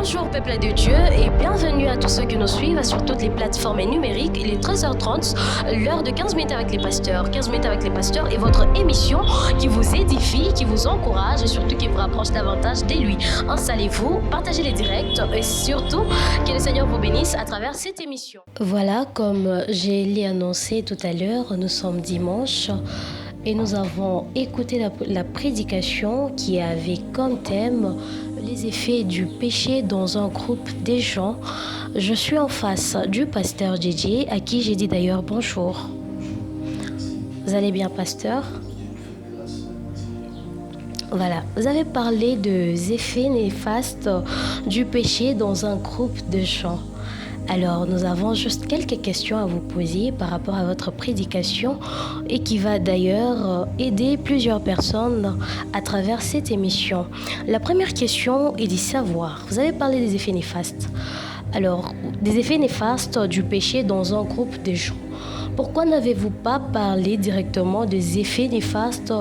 Bonjour peuple de Dieu et bienvenue à tous ceux qui nous suivent sur toutes les plateformes numériques. Il est 13h30, l'heure de 15 minutes avec les pasteurs. 15 minutes avec les pasteurs est votre émission qui vous édifie, qui vous encourage et surtout qui vous rapproche davantage de lui. Installez-vous, partagez les directs et surtout que le Seigneur vous bénisse à travers cette émission. Voilà, comme je l'ai annoncé tout à l'heure, nous sommes dimanche. Et nous avons écouté la prédication qui avait comme thème les effets du péché dans un groupe de gens. Je suis en face du pasteur JJ, à qui j'ai dit d'ailleurs bonjour. Vous allez bien, pasteur? Voilà, vous avez parlé des effets néfastes du péché dans un groupe de gens. Alors, nous avons juste quelques questions à vous poser par rapport à votre prédication et qui va d'ailleurs aider plusieurs personnes à travers cette émission. La première question est de savoir, vous avez parlé des effets néfastes. Alors, des effets néfastes du péché dans un groupe de gens. Pourquoi n'avez-vous pas parlé directement des effets néfastes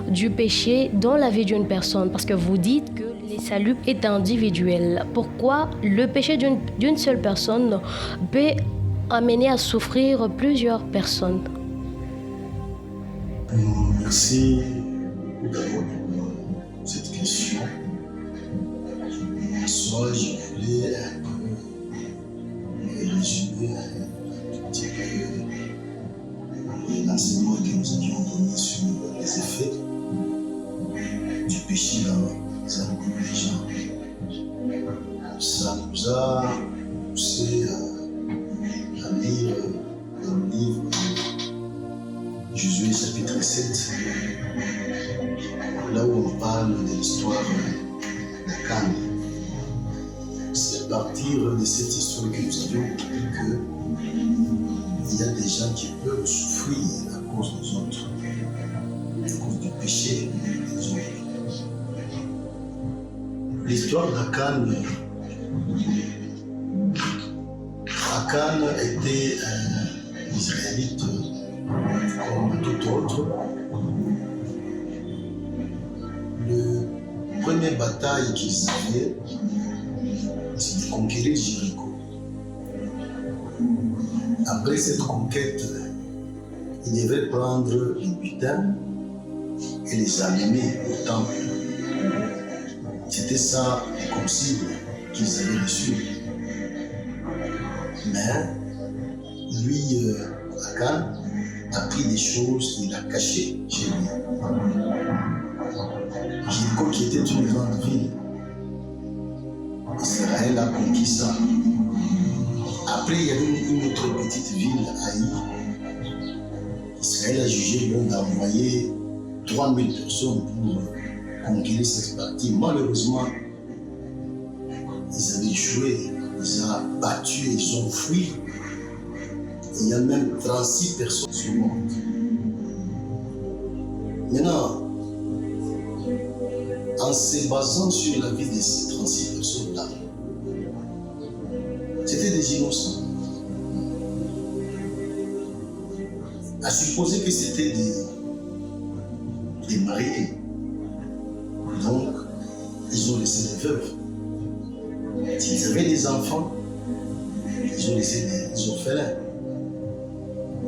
du péché dans la vie d'une personne? Parce que vous dites que le salut est individuel. Pourquoi le péché d'une seule personne peut amener à souffrir plusieurs personnes? Merci d'abord pour cette question. Soit je voulais résumer un petit peu l'enseignement que nous avions donné sur les effets du péché dans un groupe de gens. Ça nous a poussé à lire dans le livre Josué chapitre 7, là où on parle de l'histoire d'Akan. C'est à partir de cette histoire que nous avions compris qu'il y a des gens qui peuvent souffrir à cause des autres, à cause du péché des autres. L'histoire d'Akan, Akan était un Israélite comme tout autre. La première bataille qu'ils avaient, c'est de conquérir Jéricho. Après cette conquête, ils devaient prendre les butins et les amener au temple. C'était ça le consigne qu'ils avaient reçu. Mais lui, Akan, a pris des choses qu'il a cachées chez lui. Jéricho, qui était une grande ville, Israël a conquis ça. Après, il y avait une autre petite ville, Haï. Israël a jugé bon d'envoyer 3000 personnes pour conquérir cette partie. Malheureusement, ils avaient échoué, ils ont battu, ils ont fui. Il y a même 36 personnes sur le monde. Maintenant, en se basant sur la vie de ces 36 personnes-là, c'était des innocents. À supposer que c'était des mariés. Donc, ils ont laissé des veuves. S'ils avaient des enfants, ils ont laissé des orphelins.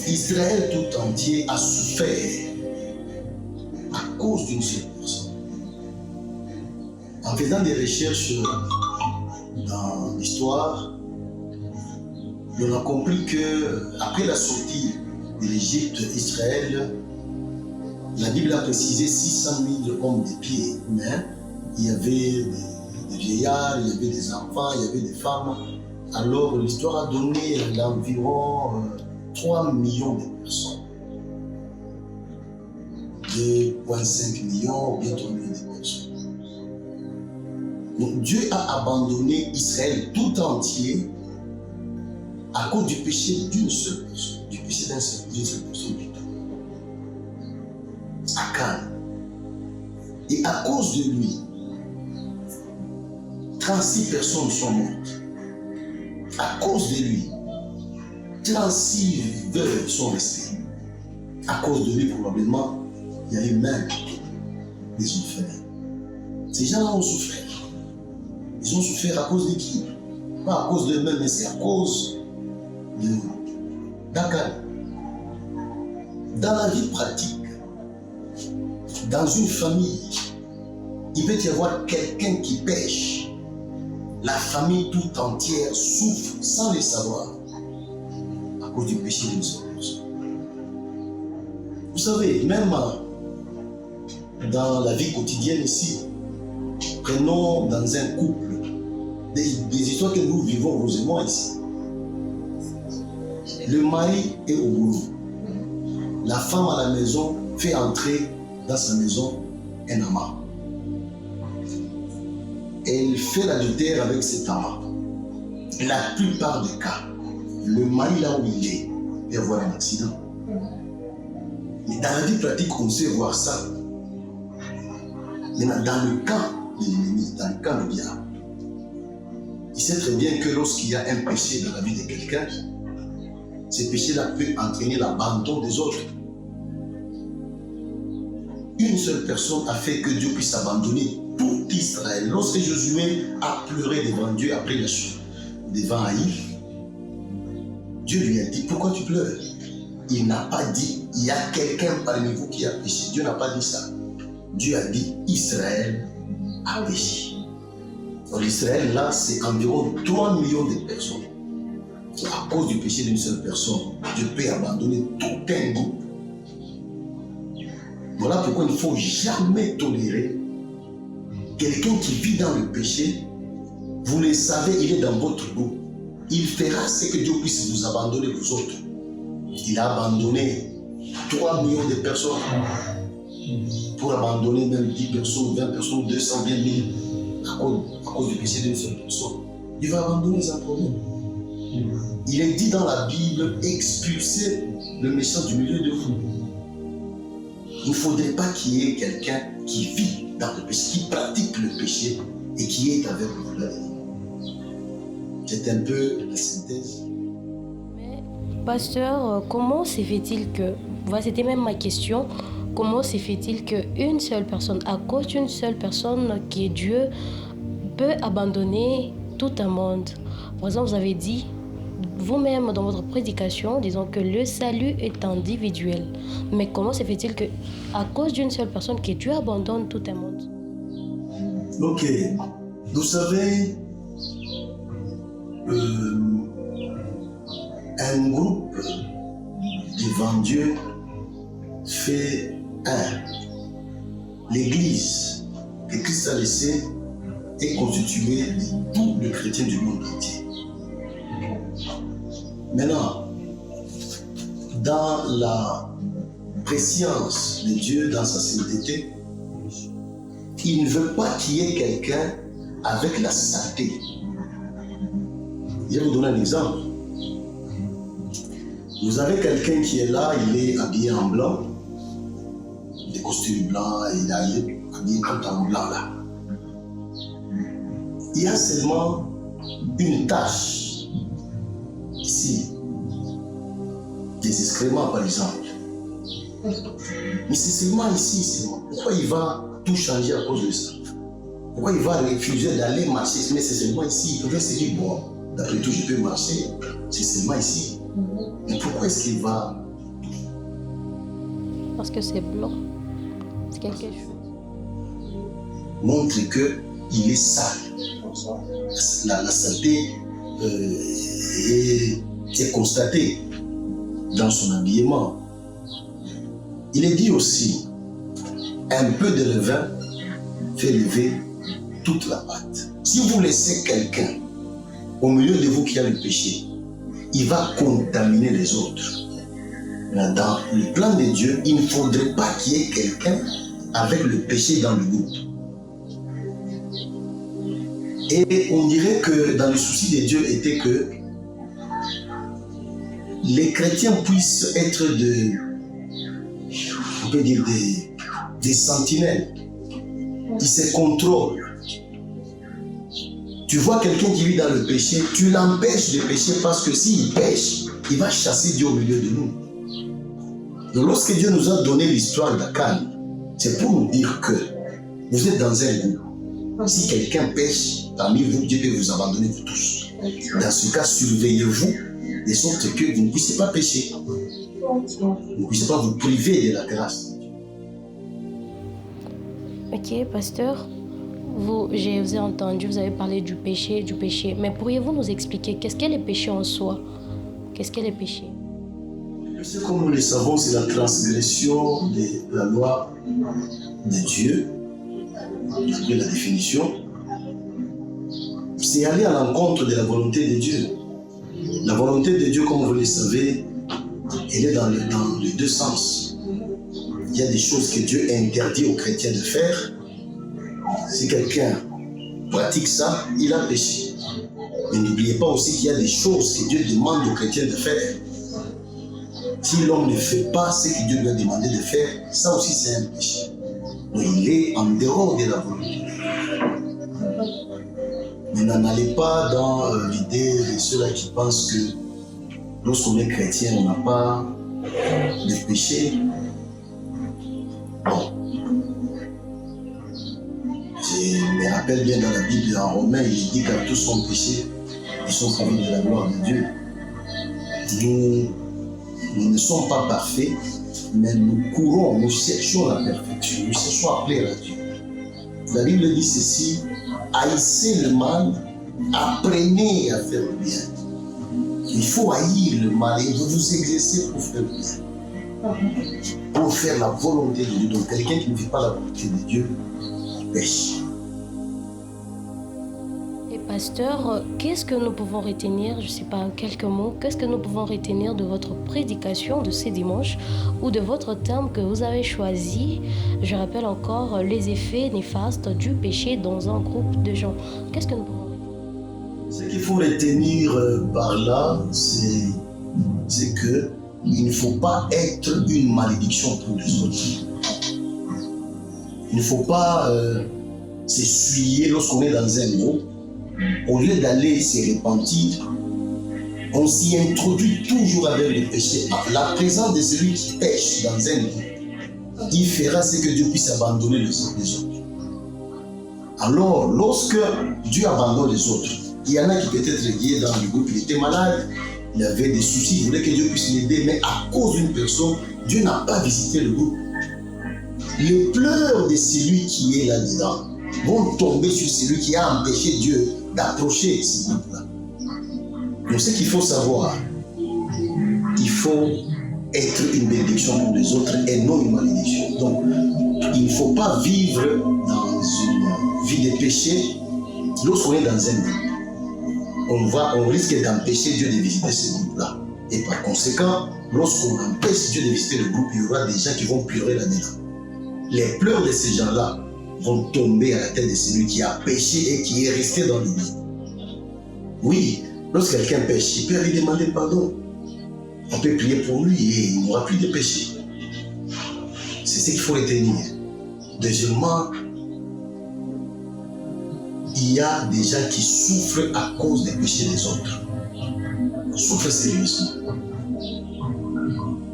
Israël tout entier a souffert à cause d'une seule personne. En faisant des recherches dans l'histoire, on a compris que après la sortie de l'Égypte, Israël, la Bible a précisé 600 000 hommes de pied, mais il y avait des vieillards, il y avait des enfants, il y avait des femmes. Alors l'histoire a donné environ 3 millions de personnes. 2,5 millions ou bien 3 millions de personnes. Donc Dieu a abandonné Israël tout entier à cause du péché d'une seule personne, du péché d'une seule personne plutôt. Akan. Et à cause de lui, 36 personnes sont mortes. À cause de lui, 36 veuves sont restées. À cause de lui, probablement, il y a eu même des orphelins. Ces gens-là ont souffert. Ils ont souffert à cause de qui? Pas à cause d'eux-mêmes, mais c'est à cause d'Akan. Dans la vie pratique, dans une famille, il peut y avoir quelqu'un qui pêche. La famille tout entière souffre sans le savoir à cause du péché d'une seule personne. Vous savez, même dans la vie quotidienne ici, prenons dans un couple des histoires que nous vivons, vous et moi ici. Le mari est au boulot. La femme à la maison fait entrer dans sa maison un amant. Elle fait l'adultère avec cet amant. La plupart des cas, le mari là où il est peut avoir un accident. Mais dans la vie pratique, on sait voir ça. Maintenant, dans le camp de l'ennemi, dans le camp du diable, il sait très bien que lorsqu'il y a un péché dans la vie de quelqu'un, ce péché-là peut entraîner l'abandon des autres. Une seule personne a fait que Dieu puisse abandonner tout Israël. Lorsque Josué a pleuré devant Dieu après la chute, devant Haïf, Dieu lui a dit, pourquoi tu pleures? Il n'a pas dit, il y a quelqu'un parmi vous qui a péché. Dieu n'a pas dit ça. Dieu a dit, Israël a péché. Donc Israël là, c'est environ 3 millions de personnes. À cause du péché d'une seule personne, Dieu peut abandonner tout un groupe. Voilà pourquoi il ne faut jamais tolérer quelqu'un qui vit dans le péché. Vous le savez, il est dans votre groupe. Il fera ce que Dieu puisse vous abandonner vous autres. Il a abandonné 3 millions de personnes pour abandonner même 10 personnes, 20 personnes, 200, 20 000 à cause du péché d'une seule personne. Il va abandonner sans problème. Il est dit dans la Bible, expulsez le méchant du milieu de vous. Il ne faudrait pas qu'il y ait quelqu'un qui vit dans le péché, qui pratique le péché et qui est avec vous là. C'est un peu la synthèse. Mais, pasteur, comment se fait-il que, voilà, c'était même ma question, comment se fait-il qu'une seule personne, à cause d'une seule personne qui est Dieu, peut abandonner tout un monde? Par exemple, vous avez dit, vous-même dans votre prédication, disons que le salut est individuel. Mais comment se fait-il que, à cause d'une seule personne, que Dieu abandonne tout un monde? Ok. Vous savez, un groupe devant Dieu fait un. L'Église que Christ a laissée est constituée de tous les chrétiens du monde entier. Maintenant, dans la préscience de Dieu, dans sa sainteté, il ne veut pas qu'il y ait quelqu'un avec la saleté. Je vais vous donner un exemple. Vous avez quelqu'un qui est là, il est habillé en blanc, des costumes blancs, il est habillé tout en blanc là. Il y a seulement une tache ici, des excréments par exemple. Mais c'est seulement ici, seulement. Pourquoi il va tout changer à cause de ça? Pourquoi il va refuser d'aller marcher? Mais c'est seulement ici. Il pouvait se dire, bon, d'après tout, je peux marcher. C'est seulement ici. Mais pourquoi est-ce qu'il va? Parce que c'est blanc. C'est quelque chose. Montre qu'il est sale. La saleté est constatée dans son habillement. Il est dit aussi, un peu de levain fait lever toute la pâte. Si vous laissez quelqu'un au milieu de vous qui a le péché, il va contaminer les autres. Dans le plan de Dieu, il ne faudrait pas qu'il y ait quelqu'un avec le péché dans le groupe. Et on dirait que dans le souci de Dieu était que les chrétiens puissent être on peut dire des sentinelles. Ils se contrôlent. Tu vois quelqu'un qui vit dans le péché, tu l'empêches de pécher parce que s'il pêche, il va chasser Dieu au milieu de nous. Donc lorsque Dieu nous a donné l'histoire d'Akan, c'est pour nous dire que vous êtes dans un groupe. Si quelqu'un pêche parmi vous, Dieu peut vous abandonner vous tous. Dans ce cas, surveillez-vous de sorte que vous ne puissiez pas pécher. Vous ne puissiez pas vous priver de la grâce. Ok, pasteur, je vous ai entendu, vous avez parlé du péché. Mais pourriez-vous nous expliquer qu'est-ce qu'est le péché en soi? Qu'est-ce qu'est le péché? Le péché, comme nous le savons, c'est la transgression de la loi de Dieu. D'après la définition, c'est aller à l'encontre de la volonté de Dieu. La volonté de Dieu, comme vous le savez, elle est dans les deux sens. Il y a des choses que Dieu interdit aux chrétiens de faire. Si quelqu'un pratique ça, il a péché. Mais n'oubliez pas aussi qu'il y a des choses que Dieu demande aux chrétiens de faire. Si l'homme ne fait pas ce que Dieu lui a demandé de faire, ça aussi c'est un péché. Donc il est en dehors de la volonté. Mais n'allez pas dans l'idée de ceux-là qui pensent que lorsqu'on est chrétien, on n'a pas de péché. Bon. Je me rappelle bien dans la Bible, en Romains, il dit qu'à tous sont péchés, ils sont privés de la gloire de Dieu. Nous ne sommes pas parfaits, mais nous courons, nous cherchons la perfection, nous cherchons à plaire à Dieu. La Bible dit ceci: haïssez le mal, apprenez à faire le bien. Il faut haïr le mal et vous exercer pour faire le bien. Pour faire la volonté de Dieu. Donc quelqu'un qui ne fait pas la volonté de Dieu pêche. Et pasteur, qu'est-ce que nous pouvons retenir, je ne sais pas, quelques mots, qu'est-ce que nous pouvons retenir de votre prédication de ce dimanche ou de votre thème que vous avez choisi? Je rappelle encore les effets néfastes du péché dans un groupe de gens. Qu'est-ce que nous pouvons retenir? Ce qu'il faut retenir par là, c'est que il ne faut pas être une malédiction pour les autres. Il ne faut pas s'essuyer lorsqu'on est dans un groupe. Au lieu d'aller se repentir, on s'y introduit toujours avec le péché. La présence de celui qui pêche dans un groupe, il fera ce que Dieu puisse abandonner les autres. Alors, lorsque Dieu abandonne les autres, il y en a qui peut-être liés dans le groupe, il était malade, il avait des soucis, il voulait que Dieu puisse l'aider, mais à cause d'une personne, Dieu n'a pas visité le groupe. Les pleurs de celui qui est là-dedans vont tomber sur celui qui a empêché Dieu d'approcher ce groupe-là. Donc ce qu'il faut savoir, il faut être une bénédiction pour les autres et non une malédiction. Donc il ne faut pas vivre dans une vie de péché lorsqu'on est dans un groupe. On risque d'empêcher Dieu de visiter ce groupe-là. Et par conséquent, lorsqu'on empêche Dieu de visiter le groupe, il y aura des gens qui vont pleurer là-dedans. Les pleurs de ces gens-là vont tomber à la tête de celui qui a péché et qui est resté dans le lit. Oui, lorsque quelqu'un pêche, il peut lui demander pardon. On peut prier pour lui et il n'aura plus de péché. C'est ce qu'il faut retenir. Deuxièmement, il y a des gens qui souffrent à cause des péchés des autres. Ils souffrent sérieusement.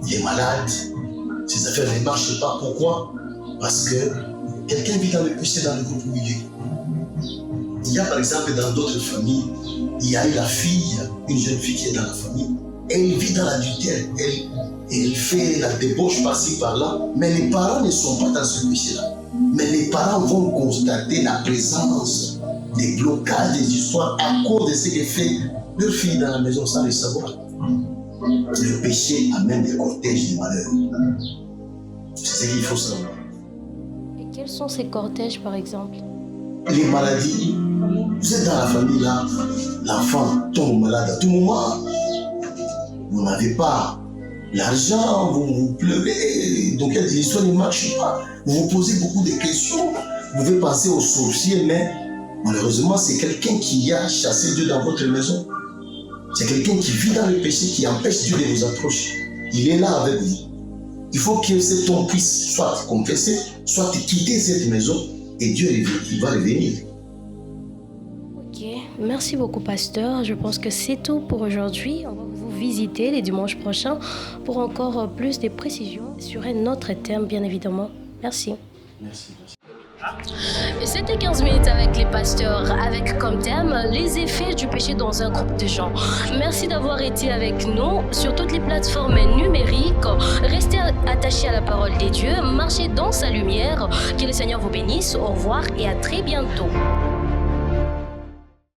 Il est malade, ses affaires ne marchent pas. Pourquoi? Parce que quelqu'un vit dans le péché dans le groupe où il est. Il y a par exemple dans d'autres familles, il y a eu la fille, une jeune fille qui est dans la famille, elle vit dans l'adultère, elle fait la débauche par-ci par-là, mais les parents ne sont pas dans ce péché-là. Mais les parents vont constater la présence des blocages, des histoires à cause de ce que fait leur fille dans la maison sans le savoir. Le péché amène des cortèges de malheur. C'est ce qu'il faut savoir. Et quels sont ces cortèges par exemple? Les maladies. Vous êtes dans la famille là, l'enfant tombe malade à tout moment. Vous n'avez pas l'argent, vous pleurez, donc l'histoire ne marche pas. Vous vous posez beaucoup de questions, vous pouvez penser aux sorciers, mais malheureusement c'est quelqu'un qui a chassé Dieu dans votre maison. C'est quelqu'un qui vit dans le péché, qui empêche Dieu de vous approcher. Il est là avec vous. Il faut que cet homme puisse soit confesser, soit quitter cette maison et Dieu il va revenir. Ok, merci beaucoup pasteur. Je pense que c'est tout pour aujourd'hui. On va vous visiter les dimanches prochains pour encore plus de précisions sur un autre thème bien évidemment. Merci. Merci. C'était 15 minutes avec les pasteurs, avec comme thème les effets du péché dans un groupe de gens. Merci d'avoir été avec nous sur toutes les plateformes numériques. Restez attachés à la parole des dieux, marchez dans sa lumière. Que le Seigneur vous bénisse. Au revoir et à très bientôt.